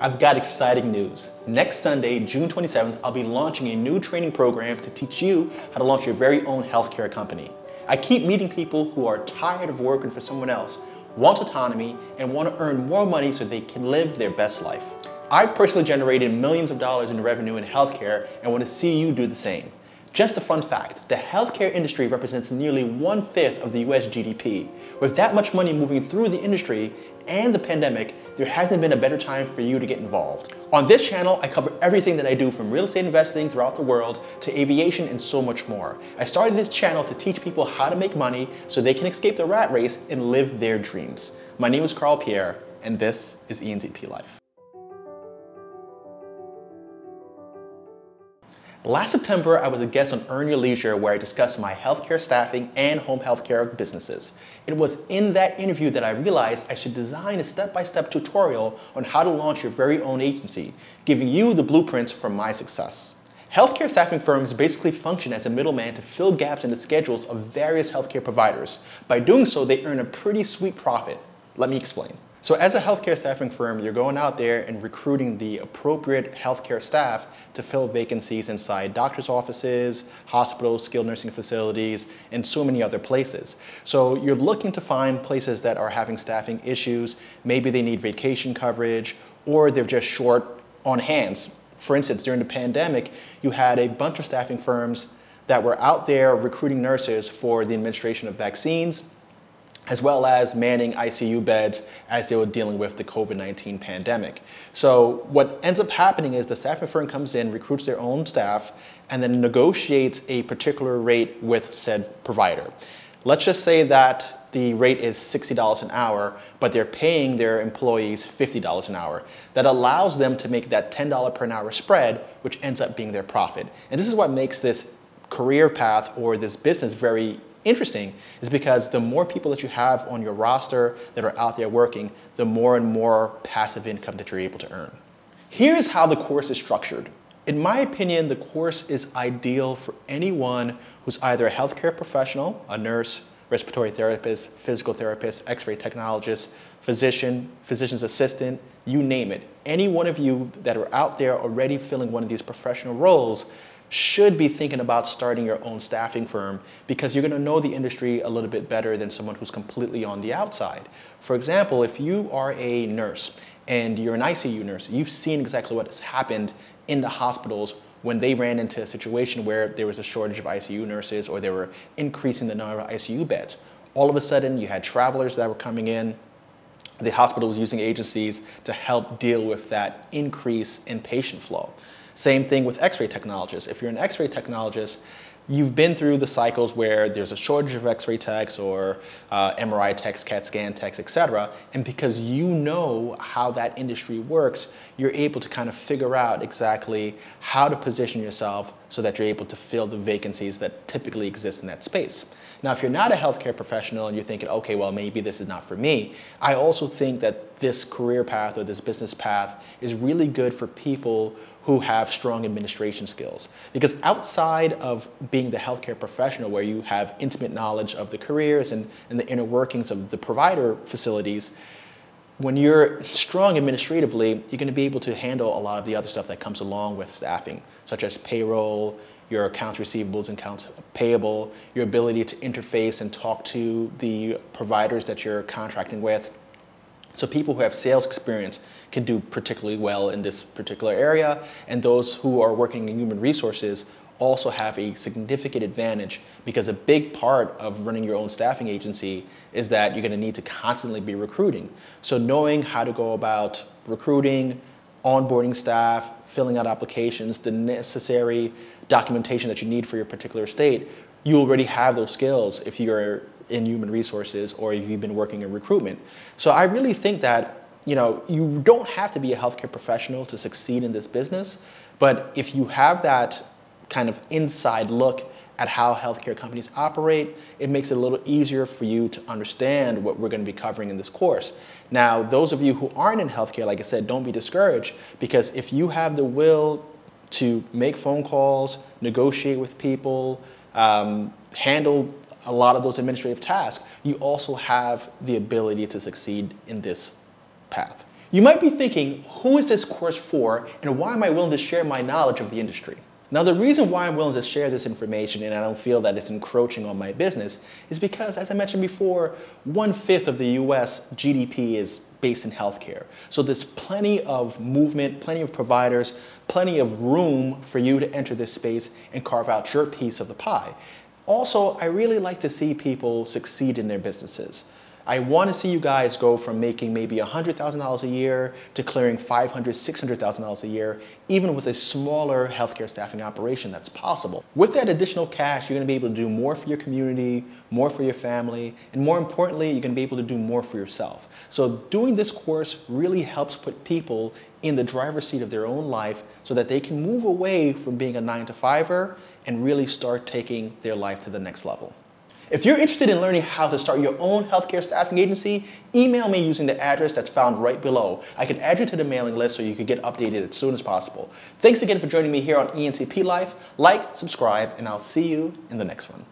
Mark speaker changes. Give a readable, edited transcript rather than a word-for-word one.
Speaker 1: I've got exciting news. Next Sunday, June 27th, I'll be launching a new training program to teach you how to launch your very own healthcare company. I keep meeting people who are tired of working for someone else, want autonomy, and want to earn more money so they can live their best life. I've personally generated millions of dollars in revenue in healthcare and want to see you do the same. Just a fun fact, the healthcare industry represents nearly 1/5 of the US GDP. With that much money moving through the industry and the pandemic, there hasn't been a better time for you to get involved. On this channel, I cover everything that I do from real estate investing throughout the world to aviation and so much more. I started this channel to teach people how to make money so they can escape the rat race and live their dreams. My name is Karl Pierre, and this is ENTP Life. Last September, I was a guest on Earn Your Leisure where I discussed my healthcare staffing and home healthcare businesses. It was in that interview that I realized I should design a step-by-step tutorial on how to launch your very own agency, giving you the blueprints for my success. Healthcare staffing firms basically function as a middleman to fill gaps in the schedules of various healthcare providers. By doing so, they earn a pretty sweet profit. Let me explain. So as a healthcare staffing firm, you're going out there and recruiting the appropriate healthcare staff to fill vacancies inside doctor's offices, hospitals, skilled nursing facilities, and so many other places. So you're looking to find places that are having staffing issues. Maybe they need vacation coverage or they're just short on hands. For instance, during the pandemic, you had a bunch of staffing firms that were out there recruiting nurses for the administration of vaccines, as well as manning ICU beds as they were dealing with the COVID-19 pandemic. So what ends up happening is the staffing firm comes in, recruits their own staff, and then negotiates a particular rate with said provider. Let's just say that the rate is $60 an hour, but they're paying their employees $50 an hour. That allows them to make that $10 per hour spread, which ends up being their profit. And this is what makes this career path or this business very interesting, is because the more people that you have on your roster that are out there working, the more and more passive income that you're able to earn. Here's how the course is structured. In my opinion, the course is ideal for anyone who's either a healthcare professional, a nurse, respiratory therapist, physical therapist, x-ray technologist, physician, physician's assistant, you name it. Any one of you that are out there already filling one of these professional roles should be thinking about starting your own staffing firm, because you're going to know the industry a little bit better than someone who's completely on the outside. For example, if you are a nurse and you're an ICU nurse, you've seen exactly what has happened in the hospitals when they ran into a situation where there was a shortage of ICU nurses or they were increasing the number of ICU beds. All of a sudden, you had travelers that were coming in. The hospital was using agencies to help deal with that increase in patient flow. Same thing with x-ray technologists. If you're an x-ray technologist, you've been through the cycles where there's a shortage of x-ray techs or MRI techs, CAT scan techs, etc. And because you know how that industry works, you're able to kind of figure out exactly how to position yourself so that you're able to fill the vacancies that typically exist in that space. Now, if you're not a healthcare professional and you're thinking, okay, well, maybe this is not for me, I also think that this career path or this business path is really good for people who have strong administration skills. Because outside of being the healthcare professional where you have intimate knowledge of the careers and the inner workings of the provider facilities, when you're strong administratively, you're going to be able to handle a lot of the other stuff that comes along with staffing, such as payroll, your accounts receivables and accounts payable, your ability to interface and talk to the providers that you're contracting with. So people who have sales experience can do particularly well in this particular area, and those who are working in human resources also have a significant advantage, because a big part of running your own staffing agency is that you're going to need to constantly be recruiting. So knowing how to go about recruiting, onboarding staff, filling out applications, the necessary documentation that you need for your particular state, you already have those skills if you're in human resources or if you've been working in recruitment. So I really think that you don't have to be a healthcare professional to succeed in this business, but if you have that kind of inside look at how healthcare companies operate, it makes it a little easier for you to understand what we're going to be covering in this course. Now, those of you who aren't in healthcare, like I said, don't be discouraged, because if you have the will to make phone calls, negotiate with people, handle a lot of those administrative tasks, you also have the ability to succeed in this path. You might be thinking, who is this course for and why am I willing to share my knowledge of the industry? Now, the reason why I'm willing to share this information and I don't feel that it's encroaching on my business is because, as I mentioned before, 1/5 of the US GDP is based in healthcare. So there's plenty of movement, plenty of providers, plenty of room for you to enter this space and carve out your piece of the pie. Also, I really like to see people succeed in their businesses. I want to see you guys go from making maybe $100,000 a year to clearing $500,000, $600,000 a year, even with a smaller healthcare staffing operation that's possible. With that additional cash, you're going to be able to do more for your community, more for your family, and more importantly, you're going to be able to do more for yourself. So doing this course really helps put people in the driver's seat of their own life so that they can move away from being a 9-to-5er and really start taking their life to the next level. If you're interested in learning how to start your own healthcare staffing agency, email me using the address that's found right below. I can add you to the mailing list so you can get updated as soon as possible. Thanks again for joining me here on ENTP Life. Like, subscribe, and I'll see you in the next one.